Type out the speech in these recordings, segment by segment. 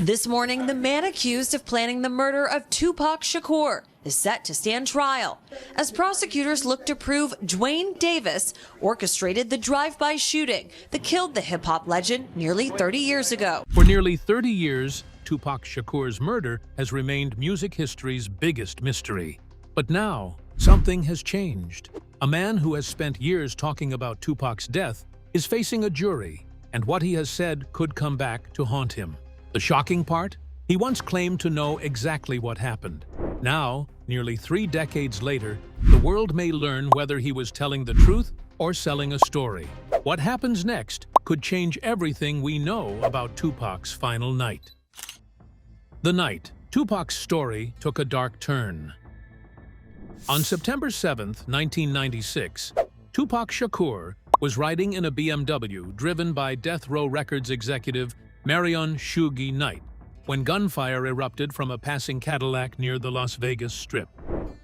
This morning, the man accused of planning the murder of Tupac Shakur is set to stand trial as prosecutors look to prove Dwayne Davis orchestrated the drive-by shooting that killed the hip-hop legend nearly 30 years ago. For nearly 30 years, Tupac Shakur's murder has remained music history's biggest mystery. But now, something has changed. A man who has spent years talking about Tupac's death is facing a jury, and what he has said could come back to haunt him. The shocking part? He once claimed to know exactly what happened. Now, nearly 3 decades later, the world may learn whether he was telling the truth or selling a story. What happens next could change everything we know about Tupac's final night. The night Tupac's story took a dark turn. On September 7, 1996, Tupac Shakur was riding in a BMW driven by Death Row Records executive Marion Shugi Knight when gunfire erupted from a passing Cadillac near the Las Vegas Strip.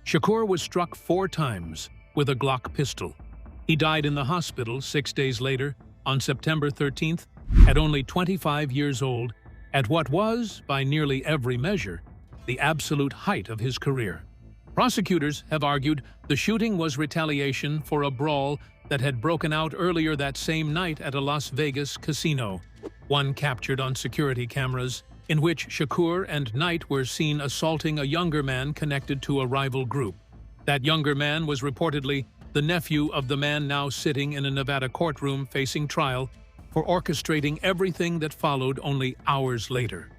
Shakur was struck 4 times with a Glock pistol. He died in the hospital 6 days later, on September 13th, at only 25 years old, at what was, by nearly every measure, the absolute height of his career. Prosecutors have argued the shooting was retaliation for a brawl that had broken out earlier that same night at a Las Vegas casino, one captured on security cameras, in which Shakur and Knight were seen assaulting a younger man connected to a rival group. That younger man was reportedly the nephew of the man now sitting in a Nevada courtroom facing trial for orchestrating everything that followed only hours later.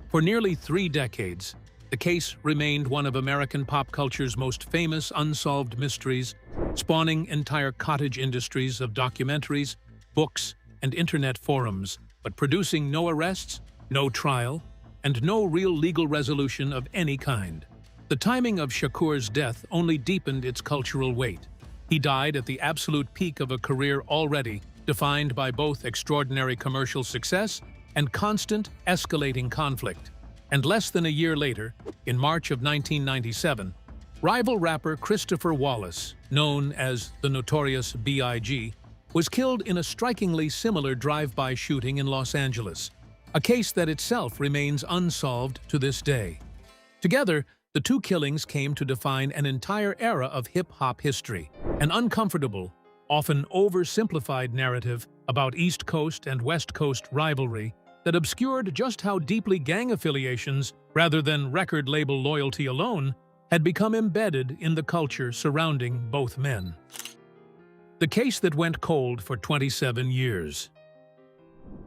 For nearly 3 decades, the case remained one of American pop culture's most famous unsolved mysteries, spawning entire cottage industries of documentaries, books, and internet forums, but producing no arrests, no trial, and no real legal resolution of any kind. The timing of Shakur's death only deepened its cultural weight. He died at the absolute peak of a career already defined by both extraordinary commercial success and constant, escalating conflict. And less than a year later, in March of 1997, rival rapper Christopher Wallace, known as the Notorious B.I.G., was killed in a strikingly similar drive-by shooting in Los Angeles, a case that itself remains unsolved to this day. Together, the 2 killings came to define an entire era of hip-hop history, an uncomfortable, often oversimplified narrative about East Coast and West Coast rivalry that obscured just how deeply gang affiliations, rather than record label loyalty alone, had become embedded in the culture surrounding both men. The case that went cold for 27 years.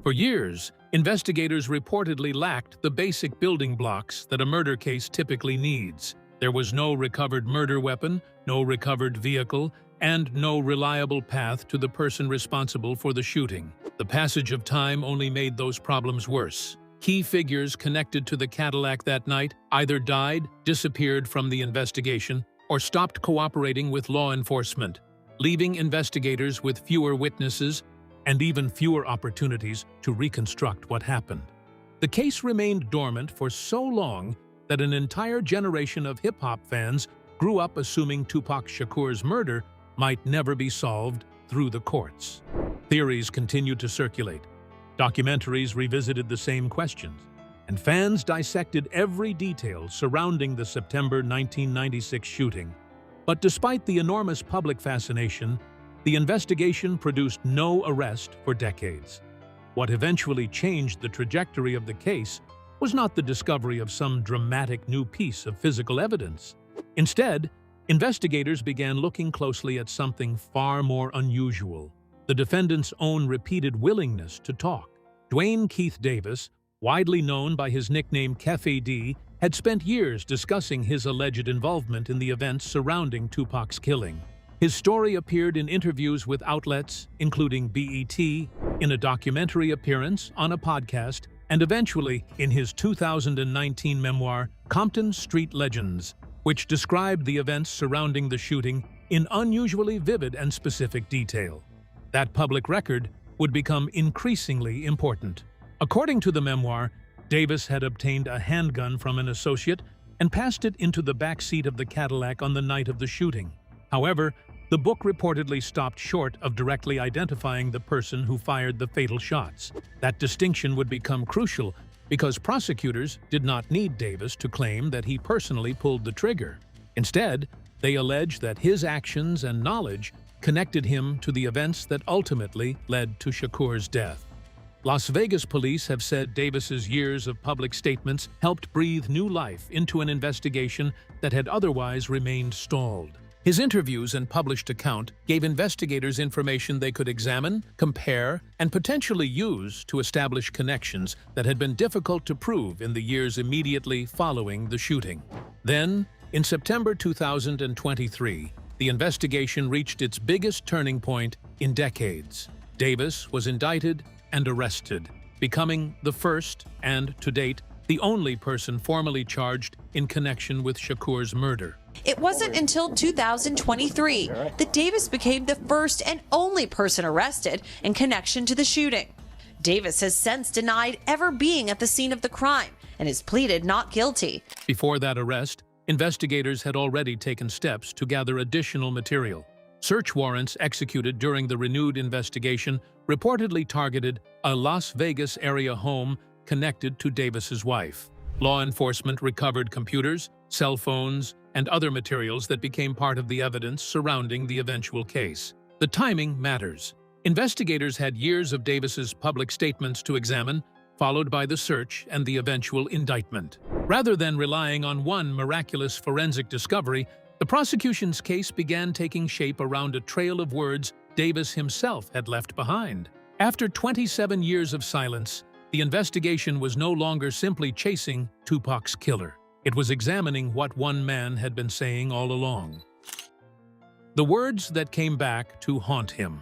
For years, investigators reportedly lacked the basic building blocks that a murder case typically needs. There was no recovered murder weapon, no recovered vehicle, and no reliable path to the person responsible for the shooting. The passage of time only made those problems worse. Key figures connected to the Cadillac that night either died, disappeared from the investigation, or stopped cooperating with law enforcement, leaving investigators with fewer witnesses and even fewer opportunities to reconstruct what happened. The case remained dormant for so long that an entire generation of hip-hop fans grew up assuming Tupac Shakur's murder might never be solved through the courts. Theories continued to circulate. Documentaries revisited the same questions, and fans dissected every detail surrounding the September 1996 shooting. But despite the enormous public fascination, the investigation produced no arrest for decades. What eventually changed the trajectory of the case was not the discovery of some dramatic new piece of physical evidence. Instead, investigators began looking closely at something far more unusual: the defendant's own repeated willingness to talk. Dwayne Keith Davis, widely known by his nickname Kefe D, had spent years discussing his alleged involvement in the events surrounding Tupac's killing. His story appeared in interviews with outlets, including BET, in a documentary appearance on a podcast, and eventually in his 2019 memoir, Compton Street Legends, which described the events surrounding the shooting in unusually vivid and specific detail. That public record would become increasingly important. According to the memoir, Davis had obtained a handgun from an associate and passed it into the back seat of the Cadillac on the night of the shooting. However, the book reportedly stopped short of directly identifying the person who fired the fatal shots. That distinction would become crucial because prosecutors did not need Davis to claim that he personally pulled the trigger. Instead, they allege that his actions and knowledge connected him to the events that ultimately led to Shakur's death. Las Vegas police have said Davis's years of public statements helped breathe new life into an investigation that had otherwise remained stalled. His interviews and published account gave investigators information they could examine, compare, and potentially use to establish connections that had been difficult to prove in the years immediately following the shooting. Then, in September 2023, the investigation reached its biggest turning point in decades. Davis was indicted and arrested, becoming the first and, to date, the only person formally charged in connection with Shakur's murder. It wasn't until 2023 that Davis became the first and only person arrested in connection to the shooting. Davis has since denied ever being at the scene of the crime and has pleaded not guilty. Before that arrest, investigators had already taken steps to gather additional material. Search warrants executed during the renewed investigation reportedly targeted a Las Vegas area home connected to Davis's wife. Law enforcement recovered computers, cell phones, and other materials that became part of the evidence surrounding the eventual case. The timing matters. Investigators had years of Davis's public statements to examine, followed by the search and the eventual indictment. Rather than relying on one miraculous forensic discovery, the prosecution's case began taking shape around a trail of words Davis himself had left behind. After 27 years of silence, the investigation was no longer simply chasing Tupac's killer. It was examining what one man had been saying all along. The words that came back to haunt him.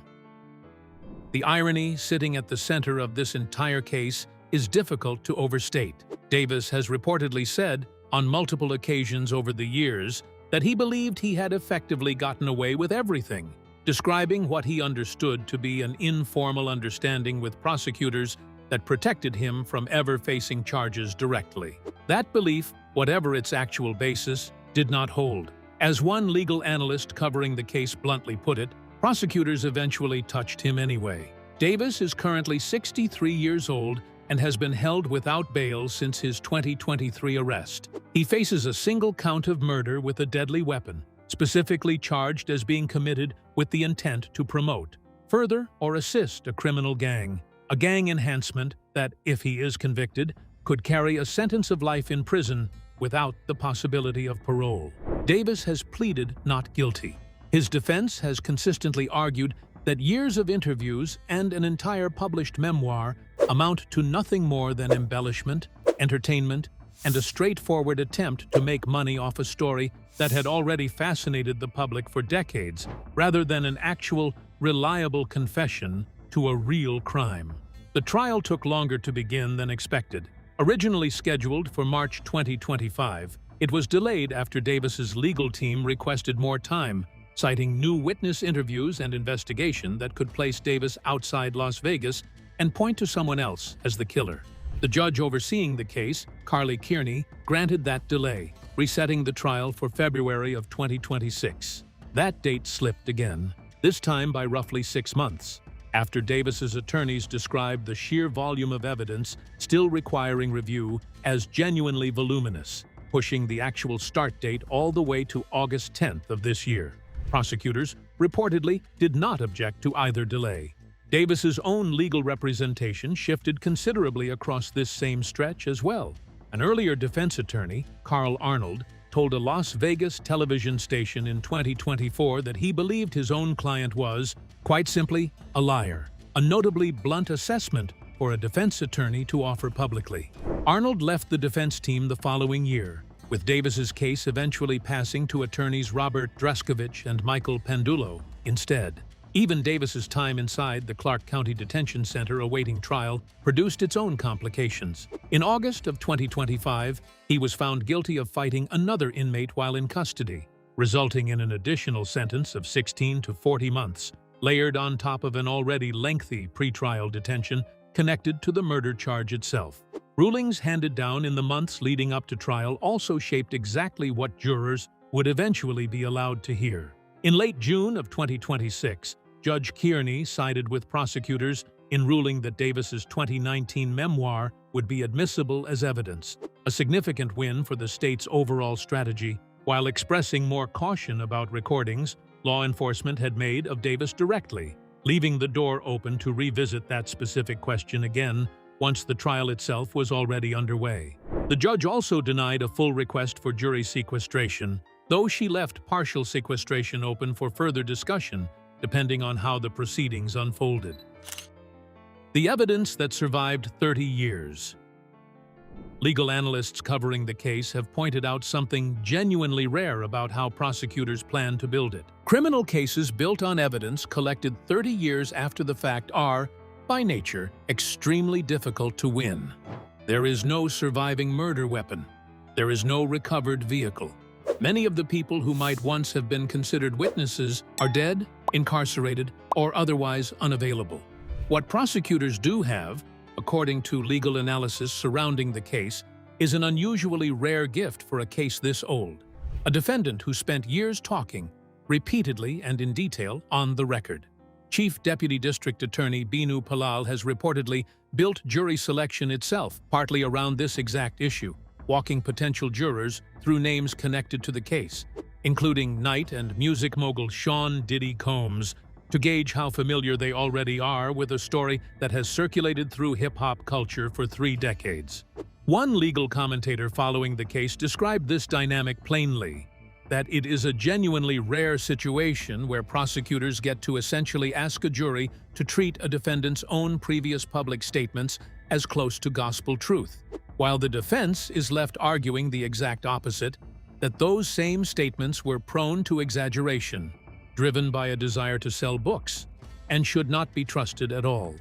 The irony sitting at the center of this entire case is difficult to overstate. Davis has reportedly said on multiple occasions over the years that he believed he had effectively gotten away with everything, describing what he understood to be an informal understanding with prosecutors that protected him from ever facing charges directly. That belief, whatever its actual basis, did not hold. As one legal analyst covering the case bluntly put it, prosecutors eventually touched him anyway. Davis is currently 63 years old and has been held without bail since his 2023 arrest. He faces a single count of murder with a deadly weapon, specifically charged as being committed with the intent to promote, further, or assist a criminal gang. A gang enhancement that, if he is convicted, could carry a sentence of life in prison without the possibility of parole. Davis has pleaded not guilty. His defense has consistently argued that years of interviews and an entire published memoir amount to nothing more than embellishment, entertainment, and a straightforward attempt to make money off a story that had already fascinated the public for decades, rather than an actual, reliable confession to a real crime. The trial took longer to begin than expected. Originally scheduled for March 2025, it was delayed after Davis's legal team requested more time, citing new witness interviews and investigation that could place Davis outside Las Vegas and point to someone else as the killer. The judge overseeing the case, Carly Kearney, granted that delay, resetting the trial for February of 2026. That date slipped again, this time by roughly 6 months, after Davis's attorneys described the sheer volume of evidence still requiring review as genuinely voluminous, pushing the actual start date all the way to August 10th of this year. Prosecutors reportedly did not object to either delay. Davis's own legal representation shifted considerably across this same stretch as well. An earlier defense attorney, Carl Arnold, told a Las Vegas television station in 2024 that he believed his own client was, quite simply, a liar, a notably blunt assessment for a defense attorney to offer publicly. Arnold left the defense team the following year, with Davis's case eventually passing to attorneys Robert Dreskovich and Michael Pendulo instead. Even Davis's time inside the Clark County Detention Center awaiting trial produced its own complications. In August of 2025, he was found guilty of fighting another inmate while in custody, resulting in an additional sentence of 16 to 40 months, layered on top of an already lengthy pretrial detention connected to the murder charge itself. Rulings handed down in the months leading up to trial also shaped exactly what jurors would eventually be allowed to hear. In late June of 2026, Judge Kearney sided with prosecutors in ruling that Davis's 2019 memoir would be admissible as evidence, a significant win for the state's overall strategy. While expressing more caution about recordings law enforcement had made of Davis directly, leaving the door open to revisit that specific question again once the trial itself was already underway. The judge also denied a full request for jury sequestration, though she left partial sequestration open for further discussion, depending on how the proceedings unfolded. The evidence that survived 30 years. Legal analysts covering the case have pointed out something genuinely rare about how prosecutors plan to build it. Criminal cases built on evidence collected 30 years after the fact are, by nature, extremely difficult to win. There is no surviving murder weapon. There is no recovered vehicle. Many of the people who might once have been considered witnesses are dead, incarcerated, or otherwise unavailable. What prosecutors do have, according to legal analysis surrounding the case, is an unusually rare gift for a case this old. A defendant who spent years talking, repeatedly and in detail, on the record. Chief Deputy District Attorney Binu Palal has reportedly built jury selection itself, partly around this exact issue, walking potential jurors through names connected to the case, including Knight and music mogul Sean Diddy Combs, to gauge how familiar they already are with a story that has circulated through hip-hop culture for 3 decades. One legal commentator following the case described this dynamic plainly, that it is a genuinely rare situation where prosecutors get to essentially ask a jury to treat a defendant's own previous public statements as close to gospel truth, while the defense is left arguing the exact opposite, that those same statements were prone to exaggeration, driven by a desire to sell books, and should not be trusted at all.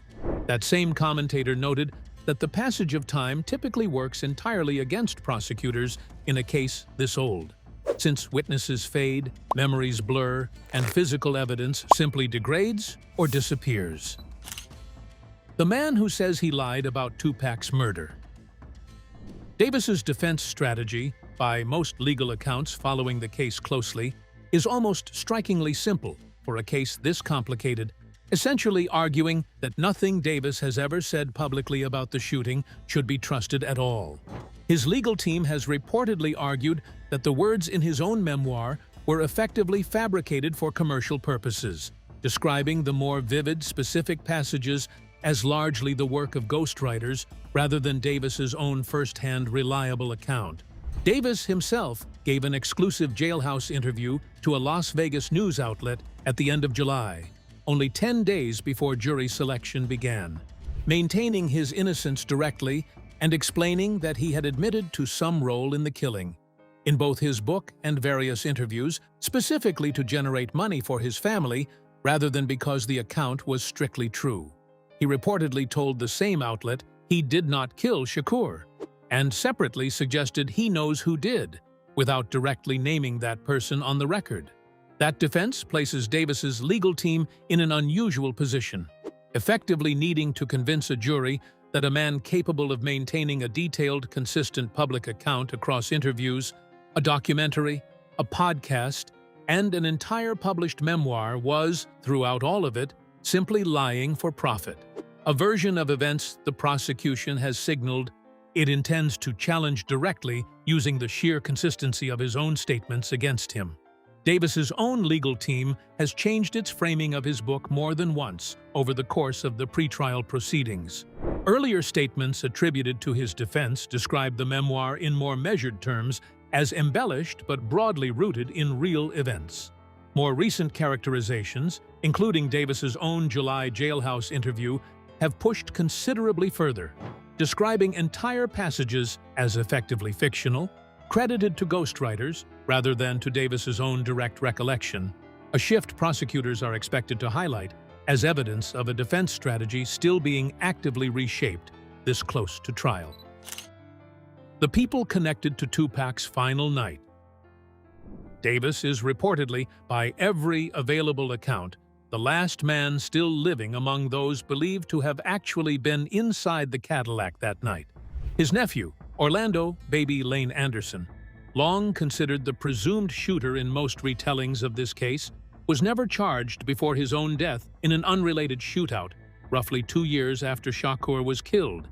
That same commentator noted that the passage of time typically works entirely against prosecutors in a case this old, since witnesses fade, memories blur, and physical evidence simply degrades or disappears. The man who says he lied about Tupac's murder. Davis's defense strategy, by most legal accounts following the case closely, is almost strikingly simple for a case this complicated, essentially arguing that nothing Davis has ever said publicly about the shooting should be trusted at all. His legal team has reportedly argued that the words in his own memoir were effectively fabricated for commercial purposes, describing the more vivid, specific passages as largely the work of ghostwriters rather than Davis's own first-hand reliable account. Davis himself gave an exclusive jailhouse interview to a Las Vegas news outlet at the end of July, only 10 days before jury selection began, maintaining his innocence directly and explaining that he had admitted to some role in the killing, in both his book and various interviews, specifically to generate money for his family rather than because the account was strictly true. He reportedly told the same outlet he did not kill Shakur, and separately suggested he knows who did, without directly naming that person on the record. That defense places Davis's legal team in an unusual position, effectively needing to convince a jury that a man capable of maintaining a detailed, consistent public account across interviews, a documentary, a podcast, and an entire published memoir was, throughout all of it, simply lying for profit. A version of events the prosecution has signaled it intends to challenge directly using the sheer consistency of his own statements against him. Davis's own legal team has changed its framing of his book more than once over the course of the pretrial proceedings. Earlier statements attributed to his defense described the memoir in more measured terms as embellished but broadly rooted in real events. More recent characterizations, including Davis's own July jailhouse interview, have pushed considerably further, describing entire passages as effectively fictional, credited to ghostwriters rather than to Davis's own direct recollection, a shift prosecutors are expected to highlight as evidence of a defense strategy still being actively reshaped this close to trial. The people connected to Tupac's final night. Davis is reportedly, by every available account, the last man still living among those believed to have actually been inside the Cadillac that night. His nephew, Orlando "Baby" Lane Anderson, long considered the presumed shooter in most retellings of this case, was never charged before his own death in an unrelated shootout, roughly 2 years after Shakur was killed,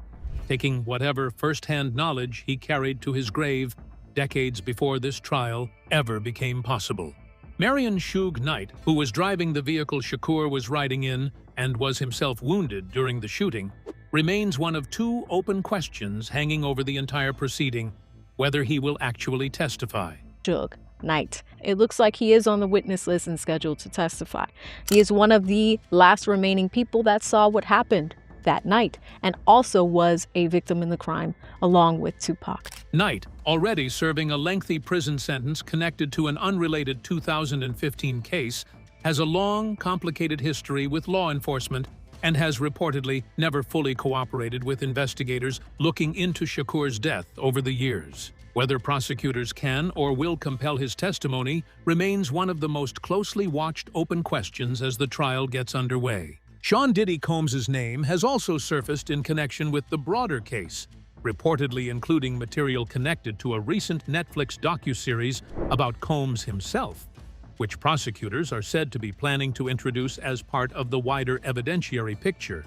taking whatever first-hand knowledge he carried to his grave decades before this trial ever became possible. Marion Shug Knight, who was driving the vehicle Shakur was riding in and was himself wounded during the shooting, remains one of 2 open questions hanging over the entire proceeding: whether he will actually testify. Shug Knight. It looks like he is on the witness list and scheduled to testify. He is one of the last remaining people that saw what happened that night and also was a victim in the crime along with Tupac. Knight, already serving a lengthy prison sentence connected to an unrelated 2015 case, has a long, complicated history with law enforcement and has reportedly never fully cooperated with investigators looking into Shakur's death over the years. Whether prosecutors can or will compel his testimony remains one of the most closely watched open questions as the trial gets underway. Sean Diddy Combs' name has also surfaced in connection with the broader case, reportedly including material connected to a recent Netflix docuseries about Combs himself, which prosecutors are said to be planning to introduce as part of the wider evidentiary picture,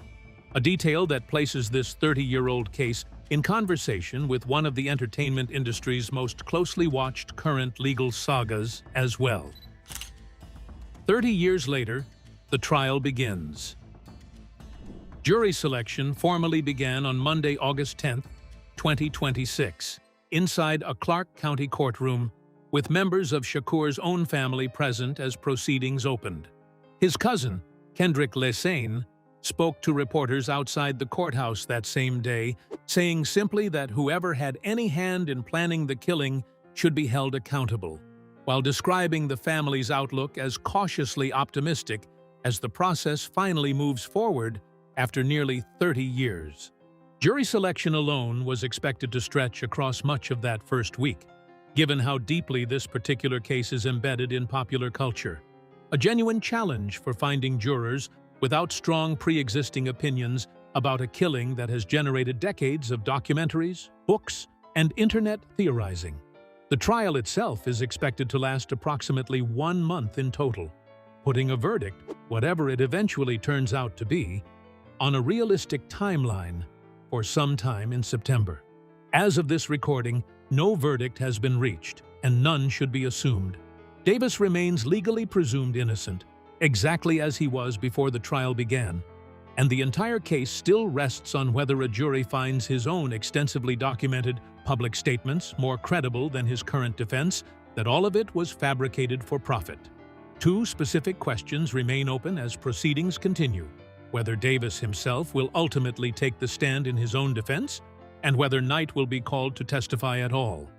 a detail that places this 30-year-old case in conversation with one of the entertainment industry's most closely watched current legal sagas as well. 30 years later, the trial begins. Jury selection formally began on Monday, August 10, 2026, inside a Clark County courtroom, with members of Shakur's own family present as proceedings opened. His cousin, Kendrick Lesane, spoke to reporters outside the courthouse that same day, saying simply that whoever had any hand in planning the killing should be held accountable, while describing the family's outlook as cautiously optimistic as the process finally moves forward after nearly 30 years. Jury selection alone was expected to stretch across much of that first week, given how deeply this particular case is embedded in popular culture. A genuine challenge for finding jurors without strong pre-existing opinions about a killing that has generated decades of documentaries, books, and internet theorizing. The trial itself is expected to last approximately 1 month in total, putting a verdict, whatever it eventually turns out to be, on a realistic timeline for sometime in September. As of this recording, no verdict has been reached, and none should be assumed. Davis remains legally presumed innocent, exactly as he was before the trial began, and the entire case still rests on whether a jury finds his own extensively documented public statements more credible than his current defense that all of it was fabricated for profit. 2 specific questions remain open as proceedings continue: whether Davis himself will ultimately take the stand in his own defense, and whether Knight will be called to testify at all.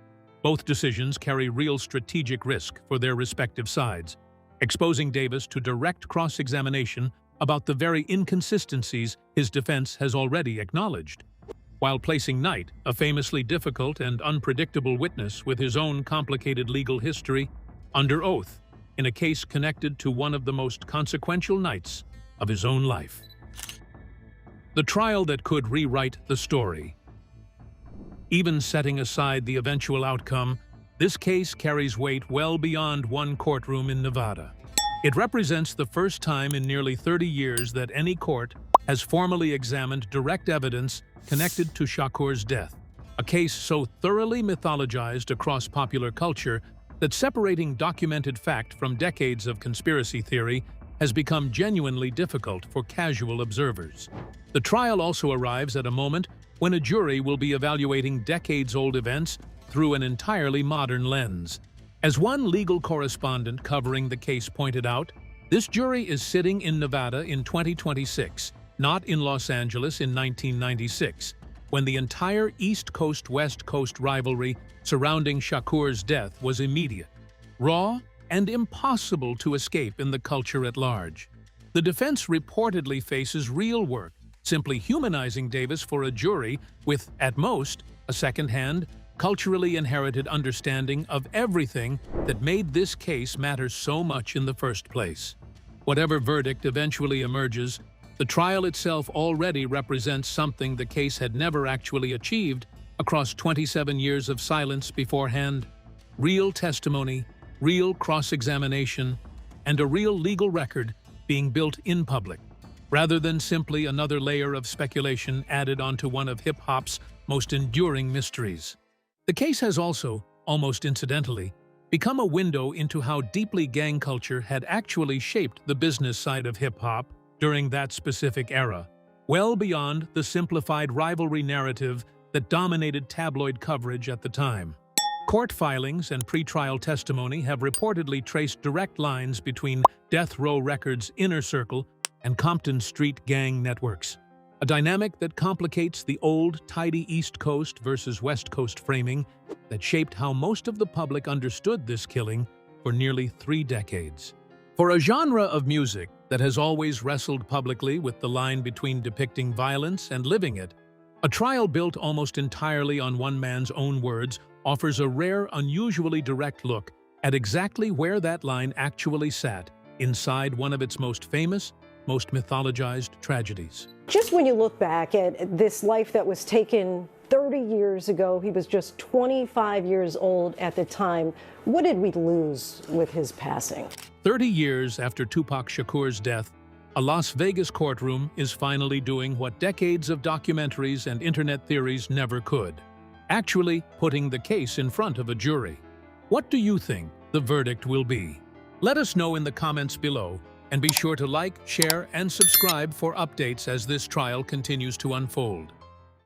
Both decisions carry real strategic risk for their respective sides, exposing Davis to direct cross-examination about the very inconsistencies his defense has already acknowledged, while placing Knight, a famously difficult and unpredictable witness with his own complicated legal history, under oath in a case connected to one of the most consequential nights of his own life. The trial that could rewrite the story. Even setting aside the eventual outcome, this case carries weight well beyond one courtroom in Nevada. It represents the first time in nearly 30 years that any court has formally examined direct evidence connected to Shakur's death, a case so thoroughly mythologized across popular culture that separating documented fact from decades of conspiracy theory has become genuinely difficult for casual observers. The trial also arrives at a moment when a jury will be evaluating decades-old events through an entirely modern lens. As one legal correspondent covering the case pointed out, this jury is sitting in Nevada in 2026, not in Los Angeles in 1996, when the entire East Coast-West Coast rivalry surrounding Shakur's death was immediate, raw, and impossible to escape in the culture at large. The defense reportedly faces real work, simply humanizing Davis for a jury with, at most, a second-hand, culturally inherited understanding of everything that made this case matter so much in the first place. Whatever verdict eventually emerges, the trial itself already represents something the case had never actually achieved across 27 years of silence beforehand: real testimony, real cross-examination, and a real legal record being built in public. rather than simply another layer of speculation added onto one of hip-hop's most enduring mysteries. The case has also, almost incidentally, become a window into how deeply gang culture had actually shaped the business side of hip-hop during that specific era, well beyond the simplified rivalry narrative that dominated tabloid coverage at the time. Court filings and pretrial testimony have reportedly traced direct lines between Death Row Records' inner circle and Compton Street gang networks, a dynamic that complicates the old, tidy East Coast versus West Coast framing that shaped how most of the public understood this killing for nearly 3 decades. For a genre of music that has always wrestled publicly with the line between depicting violence and living it, a trial built almost entirely on one man's own words offers a rare, unusually direct look at exactly where that line actually sat inside one of its most famous, most mythologized tragedies. Just when you look back at this life that was taken 30 years ago, he was just 25 years old at the time. What did we lose with his passing? 30 years after Tupac Shakur's death, a Las Vegas courtroom is finally doing what decades of documentaries and internet theories never could, actually putting the case in front of a jury. What do you think the verdict will be? Let us know in the comments below, and be sure to like, share, and subscribe for updates as this trial continues to unfold.